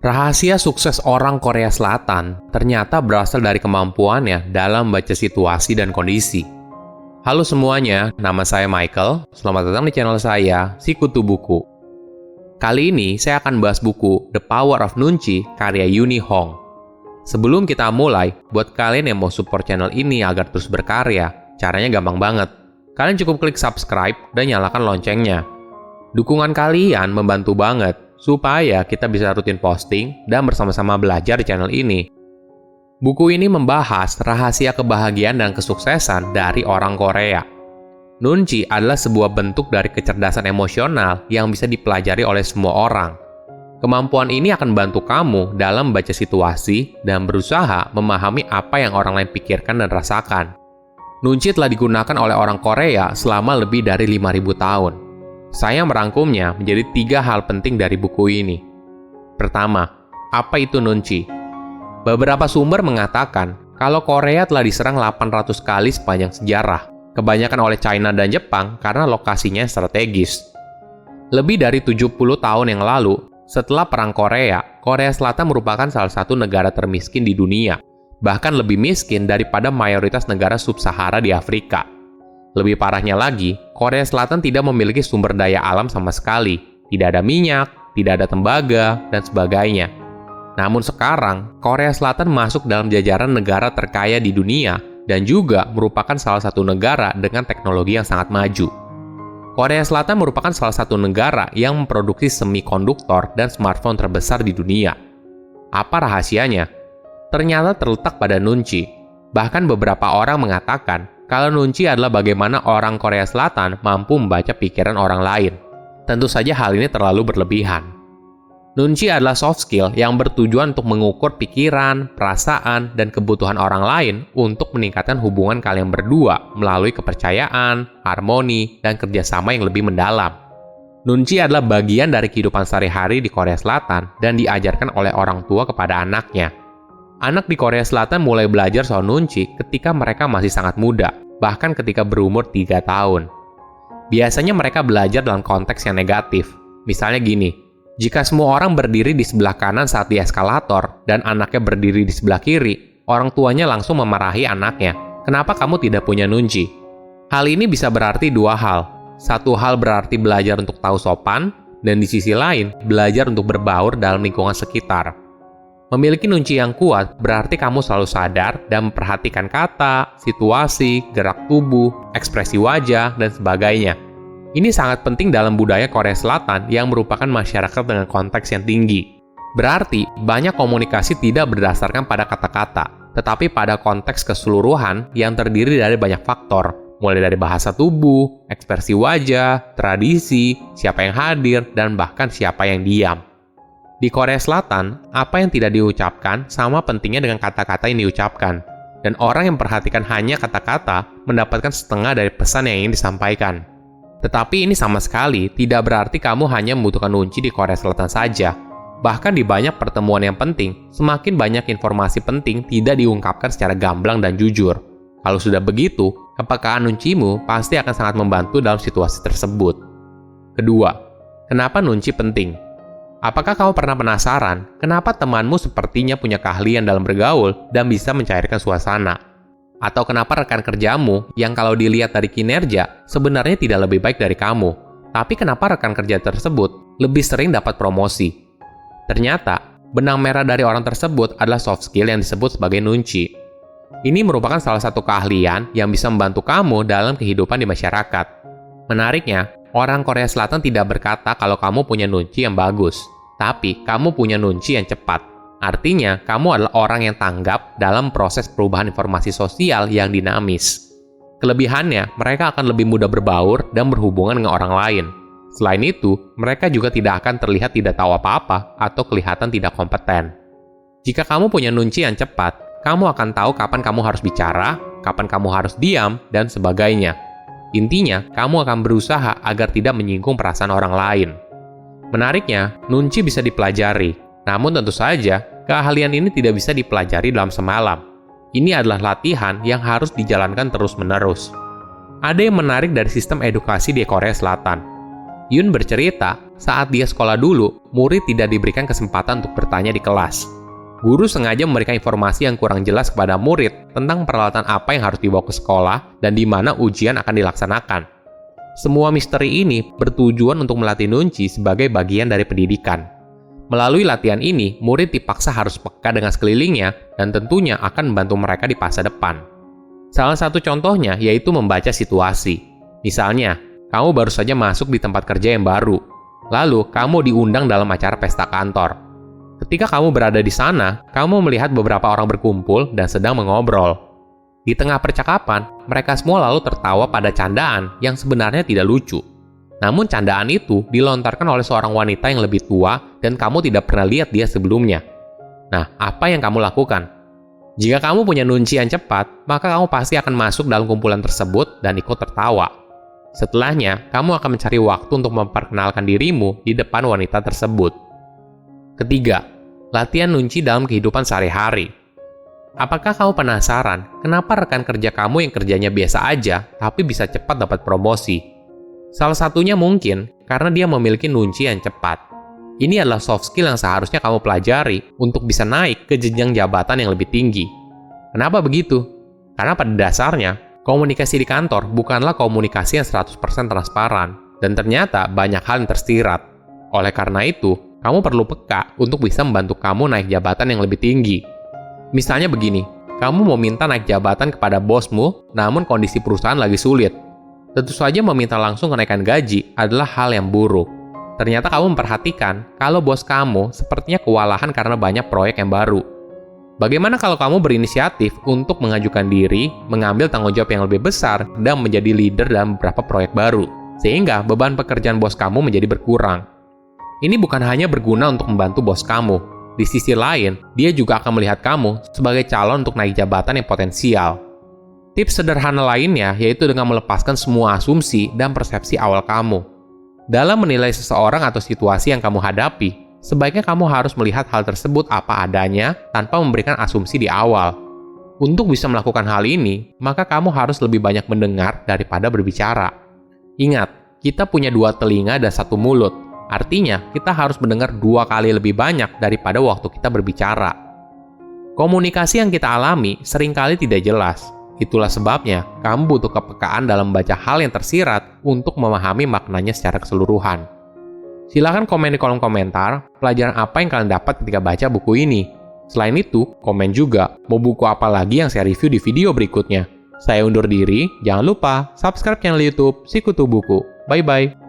Rahasia sukses orang Korea Selatan ternyata berasal dari kemampuannya dalam membaca situasi dan kondisi. Halo semuanya, nama saya Michael. Selamat datang di channel saya, Sikutu Buku. Kali ini saya akan bahas buku The Power of Nunchi karya Yoon Hee-hong. Sebelum kita mulai, buat kalian yang mau support channel ini agar terus berkarya, caranya gampang banget. Kalian cukup klik subscribe dan nyalakan loncengnya. Dukungan kalian membantu banget supaya kita bisa rutin posting dan bersama-sama belajar di channel ini. Buku ini membahas rahasia kebahagiaan dan kesuksesan dari orang Korea. Nunchi adalah sebuah bentuk dari kecerdasan emosional yang bisa dipelajari oleh semua orang. Kemampuan ini akan membantu kamu dalam membaca situasi dan berusaha memahami apa yang orang lain pikirkan dan rasakan. Nunchi telah digunakan oleh orang Korea selama lebih dari 5.000 tahun. Saya merangkumnya menjadi 3 hal penting dari buku ini. Pertama, apa itu Nunchi? Beberapa sumber mengatakan kalau Korea telah diserang 800 kali sepanjang sejarah, kebanyakan oleh China dan Jepang karena lokasinya strategis. Lebih dari 70 tahun yang lalu, setelah Perang Korea, Korea Selatan merupakan salah satu negara termiskin di dunia, bahkan lebih miskin daripada mayoritas negara sub-Sahara di Afrika. Lebih parahnya lagi, Korea Selatan tidak memiliki sumber daya alam sama sekali. Tidak ada minyak, tidak ada tembaga, dan sebagainya. Namun sekarang, Korea Selatan masuk dalam jajaran negara terkaya di dunia dan juga merupakan salah satu negara dengan teknologi yang sangat maju. Korea Selatan merupakan salah satu negara yang memproduksi semikonduktor dan smartphone terbesar di dunia. Apa rahasianya? Ternyata terletak pada Nunchi. Bahkan beberapa orang mengatakan kalau Nunchi adalah bagaimana orang Korea Selatan mampu membaca pikiran orang lain. Tentu saja hal ini terlalu berlebihan. Nunchi adalah soft skill yang bertujuan untuk mengukur pikiran, perasaan, dan kebutuhan orang lain untuk meningkatkan hubungan kalian berdua melalui kepercayaan, harmoni, dan kerjasama yang lebih mendalam. Nunchi adalah bagian dari kehidupan sehari-hari di Korea Selatan dan diajarkan oleh orang tua kepada anaknya. Anak di Korea Selatan mulai belajar soal Nunchi ketika mereka masih sangat muda, bahkan ketika berumur 3 tahun. Biasanya mereka belajar dalam konteks yang negatif. Misalnya gini, jika semua orang berdiri di sebelah kanan saat di eskalator dan anaknya berdiri di sebelah kiri, orang tuanya langsung memarahi anaknya. Kenapa kamu tidak punya Nunchi? Hal ini bisa berarti 2 hal. Satu hal berarti belajar untuk tahu sopan, dan di sisi lain, belajar untuk berbaur dalam lingkungan sekitar. Memiliki Nunchi yang kuat berarti kamu selalu sadar dan memperhatikan kata, situasi, gerak tubuh, ekspresi wajah, dan sebagainya. Ini sangat penting dalam budaya Korea Selatan yang merupakan masyarakat dengan konteks yang tinggi. Berarti, banyak komunikasi tidak berdasarkan pada kata-kata, tetapi pada konteks keseluruhan yang terdiri dari banyak faktor, mulai dari bahasa tubuh, ekspresi wajah, tradisi, siapa yang hadir, dan bahkan siapa yang diam. Di Korea Selatan, apa yang tidak diucapkan sama pentingnya dengan kata-kata yang diucapkan. Dan orang yang memperhatikan hanya kata-kata mendapatkan setengah dari pesan yang ingin disampaikan. Tetapi ini sama sekali tidak berarti kamu hanya membutuhkan Nunchi di Korea Selatan saja. Bahkan di banyak pertemuan yang penting, semakin banyak informasi penting tidak diungkapkan secara gamblang dan jujur. Kalau sudah begitu, kepekaan Nunchimu pasti akan sangat membantu dalam situasi tersebut. Kedua, kenapa Nunchi penting? Apakah kamu pernah penasaran kenapa temanmu sepertinya punya keahlian dalam bergaul dan bisa mencairkan suasana? Atau kenapa rekan kerjamu yang kalau dilihat dari kinerja sebenarnya tidak lebih baik dari kamu, tapi kenapa rekan kerja tersebut lebih sering dapat promosi? Ternyata, benang merah dari orang tersebut adalah soft skill yang disebut sebagai Nunchi. Ini merupakan salah satu keahlian yang bisa membantu kamu dalam kehidupan di masyarakat. Menariknya, orang Korea Selatan tidak berkata kalau kamu punya Nunchi yang bagus, tapi kamu punya Nunchi yang cepat. Artinya, kamu adalah orang yang tanggap dalam proses perubahan informasi sosial yang dinamis. Kelebihannya, mereka akan lebih mudah berbaur dan berhubungan dengan orang lain. Selain itu, mereka juga tidak akan terlihat tidak tahu apa-apa atau kelihatan tidak kompeten. Jika kamu punya Nunchi yang cepat, kamu akan tahu kapan kamu harus bicara, kapan kamu harus diam, dan sebagainya. Intinya, kamu akan berusaha agar tidak menyinggung perasaan orang lain. Menariknya, Nunchi bisa dipelajari. Namun tentu saja, keahlian ini tidak bisa dipelajari dalam semalam. Ini adalah latihan yang harus dijalankan terus-menerus. Ada yang menarik dari sistem edukasi di Korea Selatan. Yun bercerita, saat dia sekolah dulu, murid tidak diberikan kesempatan untuk bertanya di kelas. Guru sengaja memberikan informasi yang kurang jelas kepada murid tentang peralatan apa yang harus dibawa ke sekolah dan di mana ujian akan dilaksanakan. Semua misteri ini bertujuan untuk melatih Nunci sebagai bagian dari pendidikan. Melalui latihan ini, murid dipaksa harus peka dengan sekelilingnya dan tentunya akan membantu mereka di masa depan. Salah satu contohnya yaitu membaca situasi. Misalnya, kamu baru saja masuk di tempat kerja yang baru. Lalu, kamu diundang dalam acara pesta kantor. Ketika kamu berada di sana, kamu melihat beberapa orang berkumpul dan sedang mengobrol. Di tengah percakapan, mereka semua lalu tertawa pada candaan yang sebenarnya tidak lucu. Namun candaan itu dilontarkan oleh seorang wanita yang lebih tua dan kamu tidak pernah lihat dia sebelumnya. Nah, apa yang kamu lakukan? Jika kamu punya nunci yang cepat, maka kamu pasti akan masuk dalam kumpulan tersebut dan ikut tertawa. Setelahnya, kamu akan mencari waktu untuk memperkenalkan dirimu di depan wanita tersebut. Ketiga, latihan nunci dalam kehidupan sehari-hari. Apakah kamu penasaran kenapa rekan kerja kamu yang kerjanya biasa aja tapi bisa cepat dapat promosi? Salah satunya mungkin karena dia memiliki nunci yang cepat. Ini adalah soft skill yang seharusnya kamu pelajari untuk bisa naik ke jenjang jabatan yang lebih tinggi. Kenapa begitu? Karena pada dasarnya, komunikasi di kantor bukanlah komunikasi yang 100% transparan, dan ternyata banyak hal yang tersirat. Oleh karena itu, kamu perlu peka untuk bisa membantu kamu naik jabatan yang lebih tinggi. Misalnya begini, kamu mau minta naik jabatan kepada bosmu, namun kondisi perusahaan lagi sulit. Tentu saja meminta langsung kenaikan gaji adalah hal yang buruk. Ternyata kamu memperhatikan kalau bos kamu sepertinya kewalahan karena banyak proyek yang baru. Bagaimana kalau kamu berinisiatif untuk mengajukan diri, mengambil tanggung jawab yang lebih besar, dan menjadi leader dalam beberapa proyek baru, sehingga beban pekerjaan bos kamu menjadi berkurang. Ini bukan hanya berguna untuk membantu bos kamu. Di sisi lain, dia juga akan melihat kamu sebagai calon untuk naik jabatan yang potensial. Tips sederhana lainnya yaitu dengan melepaskan semua asumsi dan persepsi awal kamu. Dalam menilai seseorang atau situasi yang kamu hadapi, sebaiknya kamu harus melihat hal tersebut apa adanya tanpa memberikan asumsi di awal. Untuk bisa melakukan hal ini, maka kamu harus lebih banyak mendengar daripada berbicara. Ingat, kita punya 2 telinga dan 1 mulut. Artinya, kita harus mendengar 2 kali lebih banyak daripada waktu kita berbicara. Komunikasi yang kita alami seringkali tidak jelas. Itulah sebabnya, kamu butuh kepekaan dalam membaca hal yang tersirat untuk memahami maknanya secara keseluruhan. Silahkan komen di kolom komentar pelajaran apa yang kalian dapat ketika baca buku ini. Selain itu, komen juga mau buku apa lagi yang saya review di video berikutnya. Saya undur diri, jangan lupa subscribe channel YouTube Sikutu Buku. Bye-bye.